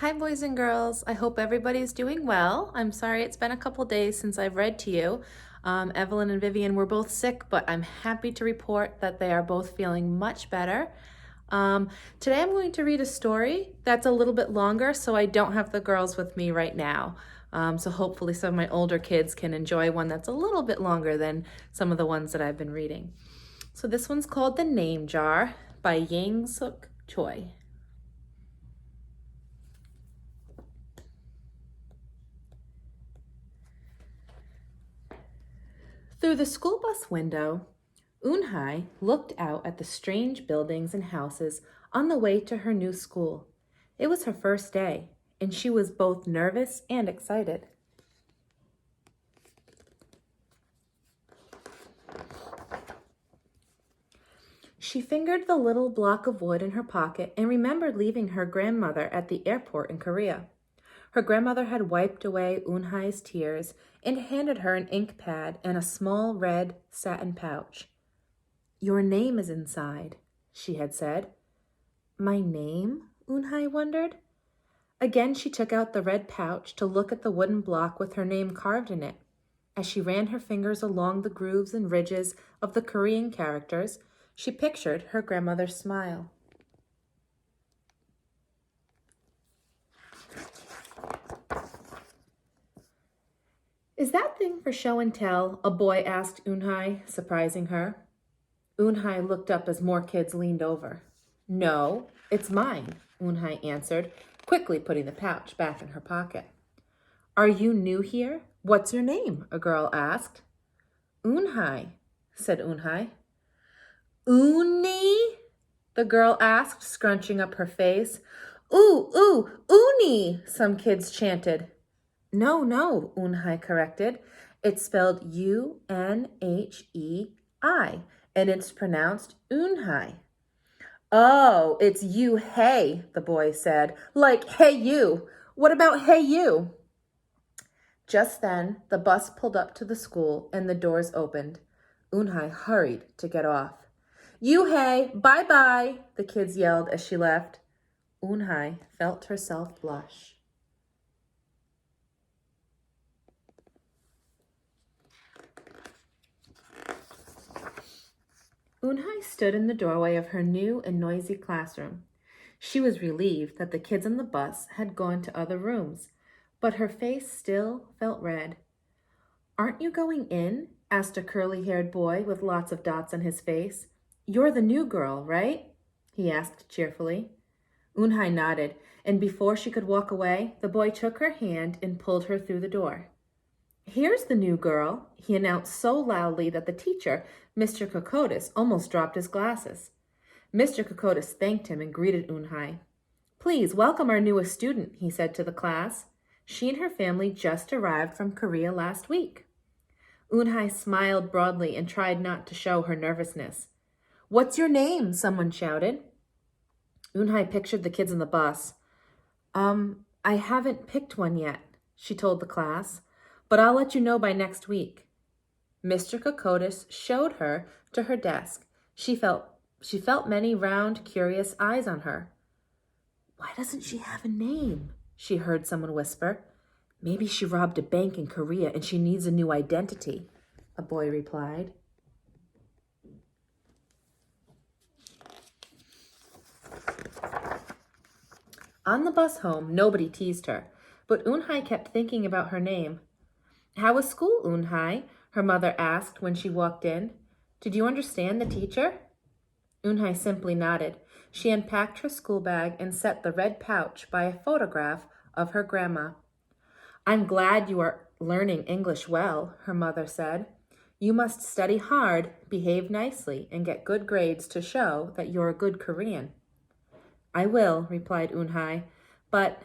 Hi, boys and girls. I hope everybody's doing well. I'm sorry it's been a couple days since I've read to you. Evelyn and Vivian were both sick, but I'm happy to report that they are both feeling much better. Today I'm going to read a story that's a little bit longer, so I don't have the girls with me right now. So hopefully some of my older kids can enjoy one that's a little bit longer than some of the ones that I've been reading. So this one's called The Name Jar by Yangsook Choi. Through the school bus window, Eunhai looked out at the strange buildings and houses on the way to her new school. It was her first day, and she was both nervous and excited. She fingered the little block of wood in her pocket and remembered leaving her grandmother at the airport in Korea. Her grandmother had wiped away Eunhai's tears and handed her an ink pad and a small red satin pouch. "Your name is inside," she had said. "My name?" Eunhai wondered. Again she took out the red pouch to look at the wooden block with her name carved in it. As she ran her fingers along the grooves and ridges of the Korean characters, she pictured her grandmother's smile. "Is that thing for show and tell?" a boy asked Eunhai, surprising her. Eunhai looked up as more kids leaned over. "No, it's mine," Eunhai answered, quickly putting the pouch back in her pocket. "Are you new here? What's your name?" a girl asked. "Eunhai," said Eunhai. "Uni?" the girl asked, scrunching up her face. Ooh, uni," some kids chanted. No, Eunhai corrected. It's spelled U-N-H-E-I, and it's pronounced Eunhai. "Oh, it's you, hey," the boy said. "Like, hey you. What about hey you?" Just then, the bus pulled up to the school and the doors opened. Eunhai hurried to get off. "You, hey, bye-bye," the kids yelled as she left. Eunhai felt herself blush. Eunhai stood in the doorway of her new and noisy classroom. She was relieved that the kids on the bus had gone to other rooms, but her face still felt red. "Aren't you going in?" asked a curly-haired boy with lots of dots on his face. "You're the new girl, right?" he asked cheerfully. Eunhai nodded, and before she could walk away, the boy took her hand and pulled her through the door. "Here's the new girl," he announced so loudly that the teacher, Mr. Kokotis, almost dropped his glasses. Mr. Kokotis thanked him and greeted Eunhai. "Please welcome our newest student," he said to the class. "She and her family just arrived from Korea last week." Eunhai smiled broadly and tried not to show her nervousness. "What's your name?" someone shouted. Eunhai pictured the kids on the bus. I haven't picked one yet," she told the class, "but I'll let you know by next week." Mr. Kokotis showed her to her desk. She felt many round, curious eyes on her. "Why doesn't she have a name?" she heard someone whisper. "Maybe she robbed a bank in Korea and she needs a new identity," a boy replied. On the bus home, nobody teased her, but Eunhai kept thinking about her name. "How was school, Eunhai?" her mother asked when she walked in. "Did you understand the teacher?" Eunhai simply nodded. She unpacked her school bag and set the red pouch by a photograph of her grandma. "I'm glad you are learning English well," her mother said. "You must study hard, behave nicely, and get good grades to show that you're a good Korean." "I will," replied Eunhai, but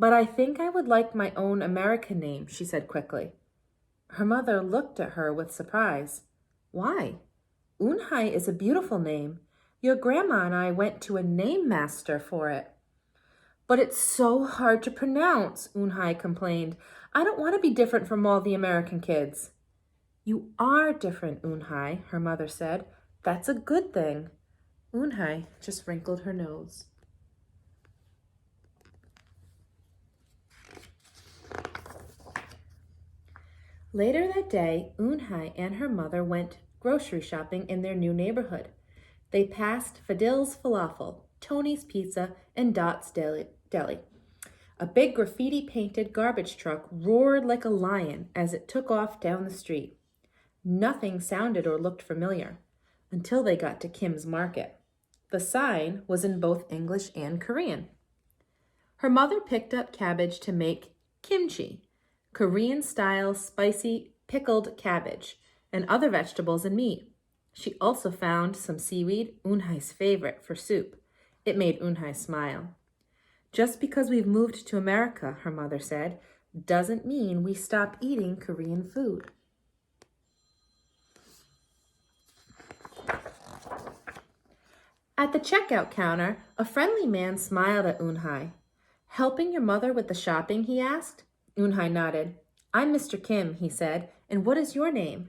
I think I would like my own American name," she said quickly. Her mother looked at her with surprise. "Why? Eunhai is a beautiful name. Your grandma and I went to a name master for it." "But it's so hard to pronounce," Eunhai complained. "I don't want to be different from all the American kids." "You are different, Eunhai," her mother said. "That's a good thing." Eunhai just wrinkled her nose. Later that day, Eunhai and her mother went grocery shopping in their new neighborhood. They passed Fadil's Falafel, Tony's Pizza, and Dot's Deli. A big graffiti-painted garbage truck roared like a lion as it took off down the street. Nothing sounded or looked familiar until they got to Kim's Market. The sign was in both English and Korean. Her mother picked up cabbage to make kimchi, Korean-style spicy pickled cabbage, and other vegetables and meat. She also found some seaweed, Eunhai's favorite, for soup. It made Eunhai smile. Just because we've moved to America, her mother said, doesn't mean we stop eating Korean food. At the checkout counter, a friendly man smiled at Eunhai. Helping your mother with the shopping, he asked. Eunhai nodded. I'm Mr. Kim, he said, and what is your name?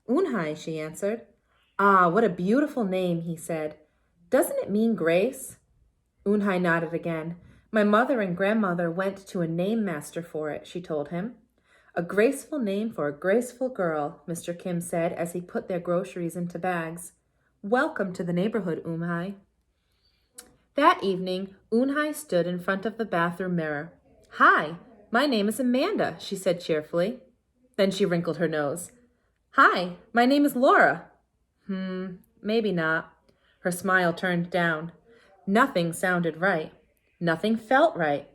Eunhai, she answered. Ah, what a beautiful name, he said. Doesn't it mean grace? Eunhai nodded again. My mother and grandmother went to a name master for it, she told him. A graceful name for a graceful girl, Mr. Kim said as he put their groceries into bags. Welcome to the neighborhood, Eunhai. That evening, Eunhai stood in front of the bathroom mirror. Hi, my name is Amanda, she said cheerfully. Then she wrinkled her nose. Hi, my name is Laura. Maybe not. Her smile turned down. Nothing sounded right. Nothing felt right.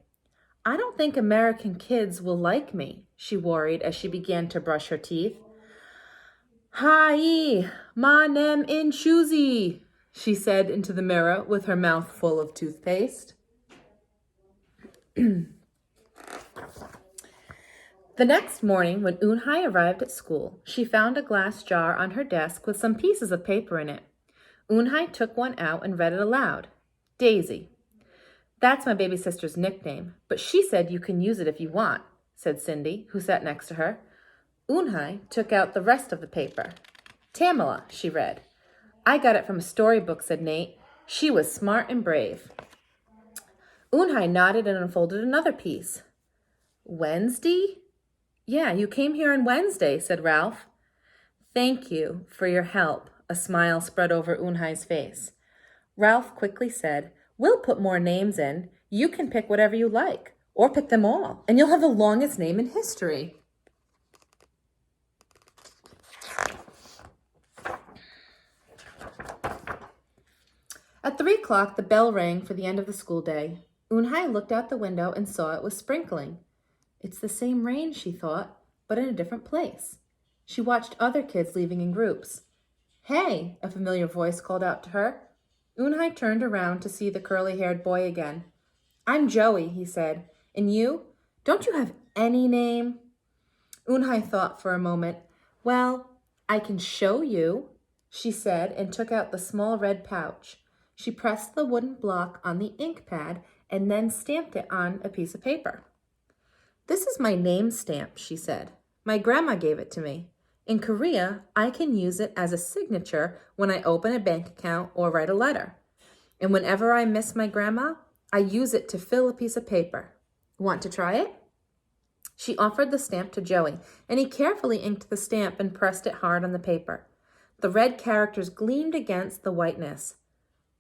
I don't think American kids will like me, she worried as she began to brush her teeth. Hi, my name is Chuzy, she said into the mirror with her mouth full of toothpaste. The next morning, when Eunhai arrived at school, she found a glass jar on her desk with some pieces of paper in it. Eunhai took one out and read it aloud. Daisy. That's my baby sister's nickname, but she said you can use it if you want, said Cindy, who sat next to her. Eunhai took out the rest of the paper. Tamala, she read. I got it from a storybook, said Nate. She was smart and brave. Eunhai nodded and unfolded another piece. Wednesday? Yeah, you came here on Wednesday, said Ralph. Thank you for your help. A smile spread over Eunhai's face. Ralph quickly said, We'll put more names in. You can pick whatever you like, or pick them all, and you'll have the longest name in history. At 3 o'clock, the bell rang for the end of the school day. Eunhai looked out the window and saw it was sprinkling. It's the same rain, she thought, but in a different place. She watched other kids leaving in groups. Hey, a familiar voice called out to her. Eunhai turned around to see the curly-haired boy again. I'm Joey, he said. And you? Don't you have any name? Eunhai thought for a moment. Well, I can show you, she said, and took out the small red pouch. She pressed the wooden block on the ink pad and then stamped it on a piece of paper. This is my name stamp, she said. My grandma gave it to me. In Korea, I can use it as a signature when I open a bank account or write a letter. And whenever I miss my grandma, I use it to fill a piece of paper. Want to try it? She offered the stamp to Joey, and he carefully inked the stamp and pressed it hard on the paper. The red characters gleamed against the whiteness.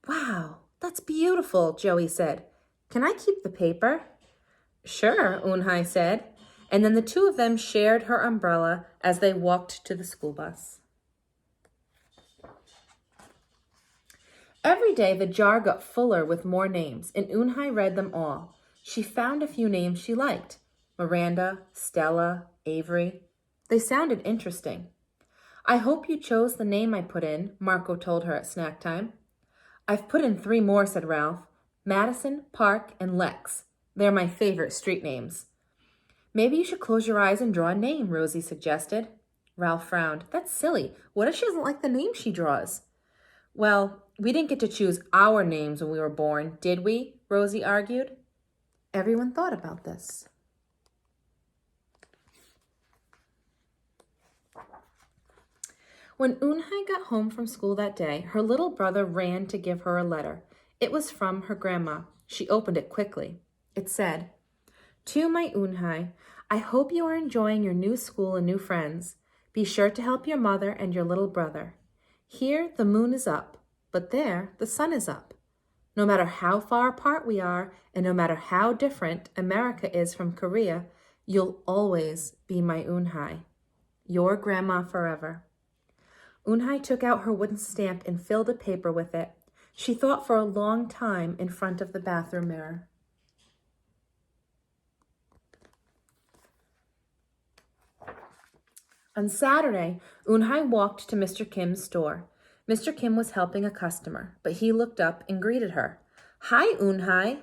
Wow, that's beautiful, Joey said. Can I keep the paper? Sure, Eunhai said. And then the two of them shared her umbrella as they walked to the school bus. Every day the jar got fuller with more names, and Eunhai read them all. She found a few names she liked. Miranda, Stella, Avery. They sounded interesting. I hope you chose the name I put in, Marco told her at snack time. I've put in 3 more, said Ralph. Madison, Park, and Lex. They're my favorite street names. Maybe you should close your eyes and draw a name, Rosie suggested. Ralph frowned. That's silly. What if she doesn't like the name she draws? Well, we didn't get to choose our names when we were born, did we? Rosie argued. Everyone thought about this. When Eunhai got home from school that day, her little brother ran to give her a letter. It was from her grandma. She opened it quickly. It said, To my Unhai, I hope you are enjoying your new school and new friends. Be sure to help your mother and your little brother. Here the moon is up, but there the sun is up. No matter how far apart we are, and no matter how different America is from Korea, you'll always be my Unhai. Your grandma forever. Unhai took out her wooden stamp and filled a paper with it. She thought for a long time in front of the bathroom mirror. On Saturday, Unhai walked to Mr. Kim's store. Mr. Kim was helping a customer, but he looked up and greeted her. Hi, Unhai.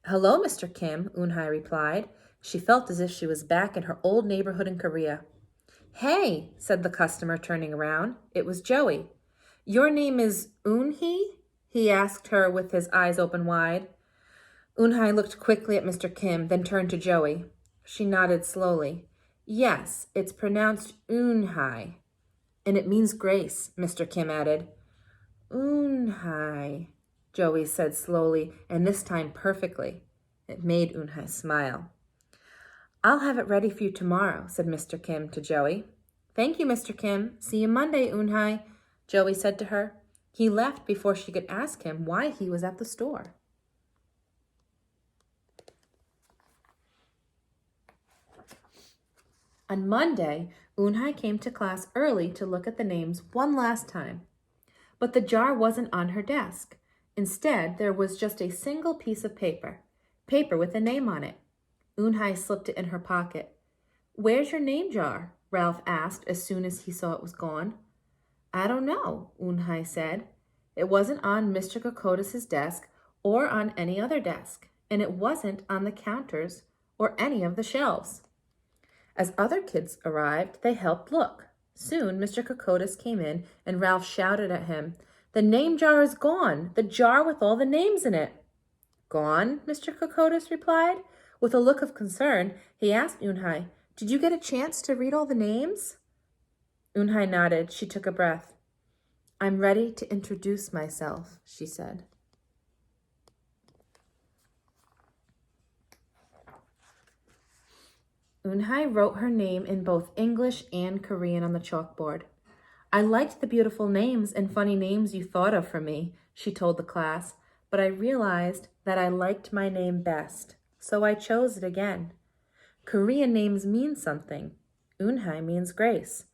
Hello, Mr. Kim, Unhai replied. She felt as if she was back in her old neighborhood in Korea. Hey, said the customer, turning around. It was Joey. Your name is Unhee? He asked her with his eyes open wide. Unhai looked quickly at Mr. Kim, then turned to Joey. She nodded slowly. Yes, it's pronounced Unhai. And it means grace, Mr. Kim added. Unhai, Joey said slowly, and this time perfectly. It made Unhai smile. I'll have it ready for you tomorrow, said Mr. Kim to Joey. Thank you, Mr. Kim. See you Monday, Unhai, Joey said to her. He left before she could ask him why he was at the store. On Monday, Unhai came to class early to look at the names one last time. But the jar wasn't on her desk. Instead, there was just a single piece of paper with a name on it. Unhai slipped it in her pocket. Where's your name jar? Ralph asked as soon as he saw it was gone. I don't know, Unhai said. It wasn't on Mr. Kokotis's desk or on any other desk, and it wasn't on the counters or any of the shelves. As other kids arrived, they helped look. Soon, Mr. Kokotis came in, and Ralph shouted at him, The name jar is gone, the jar with all the names in it. Gone? Mr. Kokotis replied. With a look of concern, he asked Unhai, Did you get a chance to read all the names? Unhai nodded. She took a breath. I'm ready to introduce myself, she said. Unhai wrote her name in both English and Korean on the chalkboard. I liked the beautiful names and funny names you thought of for me, she told the class, but I realized that I liked my name best, so I chose it again. Korean names mean something. Unhai means grace.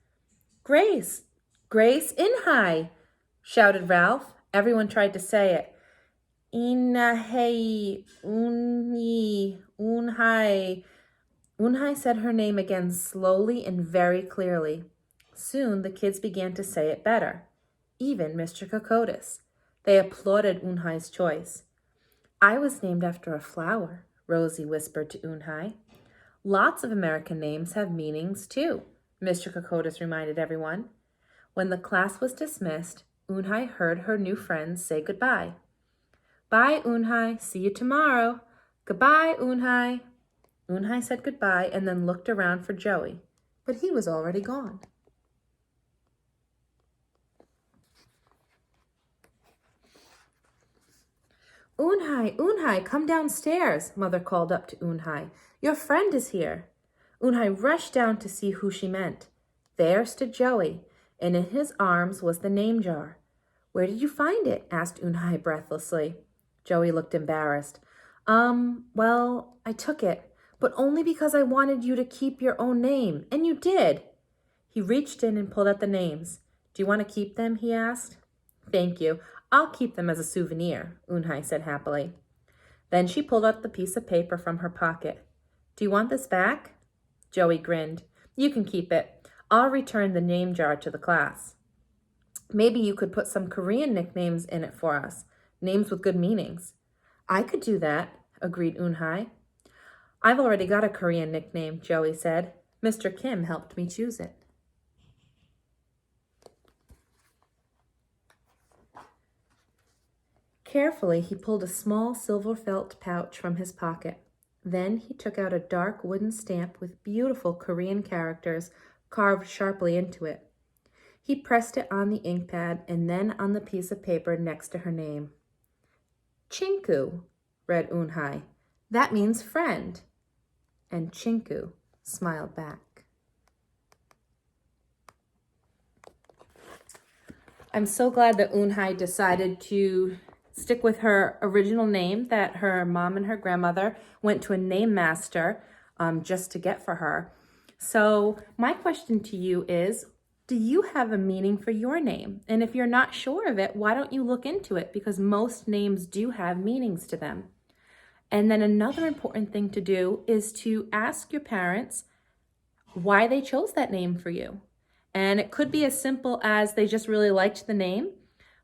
Grace! Grace Inhai! Shouted Ralph. Everyone tried to say it. Inahei, Unhi, Unhai. Unhai said her name again slowly and very clearly. Soon the kids began to say it better, even Mr. Kokotis. They applauded Unhai's choice. I was named after a flower, Rosie whispered to Unhai. Lots of American names have meanings too, Mr. Kokotis reminded everyone. When the class was dismissed, Unhai heard her new friends say goodbye. Bye, Unhai. See you tomorrow. Goodbye, Unhai. Unhai said goodbye and then looked around for Joey, but he was already gone. Unhai, come downstairs, Mother called up to Unhai. Your friend is here. Unhai rushed down to see who she meant. There stood Joey, and in his arms was the name jar. Where did you find it? Asked Unhai breathlessly. Joey looked embarrassed. Well, I took it, but only because I wanted you to keep your own name, and you did. He reached in and pulled out the names. Do you want to keep them? He asked. Thank you. I'll keep them as a souvenir, Unhai said happily. Then she pulled out the piece of paper from her pocket. Do you want this back? Joey grinned. You can keep it. I'll return the name jar to the class. Maybe you could put some Korean nicknames in it for us, names with good meanings. I could do that, agreed Unhai. I've already got a Korean nickname, Joey said. Mr. Kim helped me choose it. Carefully, he pulled a small silver felt pouch from his pocket. Then he took out a dark wooden stamp with beautiful Korean characters carved sharply into it. He pressed it on the ink pad and then on the piece of paper next to her name. Chinku, read Unhai. That means friend. And Chinku smiled back. I'm so glad that Eunhye decided to stick with her original name that her mom and her grandmother went to a name master just to get for her. So my question to you is, do you have a meaning for your name? And if you're not sure of it, why don't you look into it? Because most names do have meanings to them. And then another important thing to do is to ask your parents why they chose that name for you. And it could be as simple as they just really liked the name,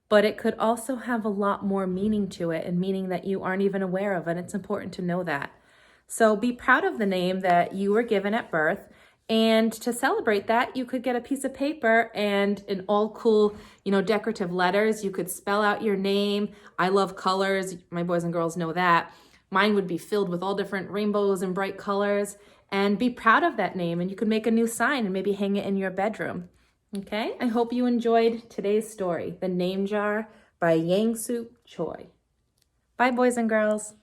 but it could also have a lot more meaning to it, and meaning that you aren't even aware of, and it's important to know that. So be proud of the name that you were given at birth, and to celebrate that, you could get a piece of paper and in all cool, decorative letters, you could spell out your name. I love colors. My boys and girls know that. Mine would be filled with all different rainbows and bright colors, and be proud of that name. And you could make a new sign and maybe hang it in your bedroom. Okay, I hope you enjoyed today's story, The Name Jar by Yangsook Choi. Bye, boys and girls.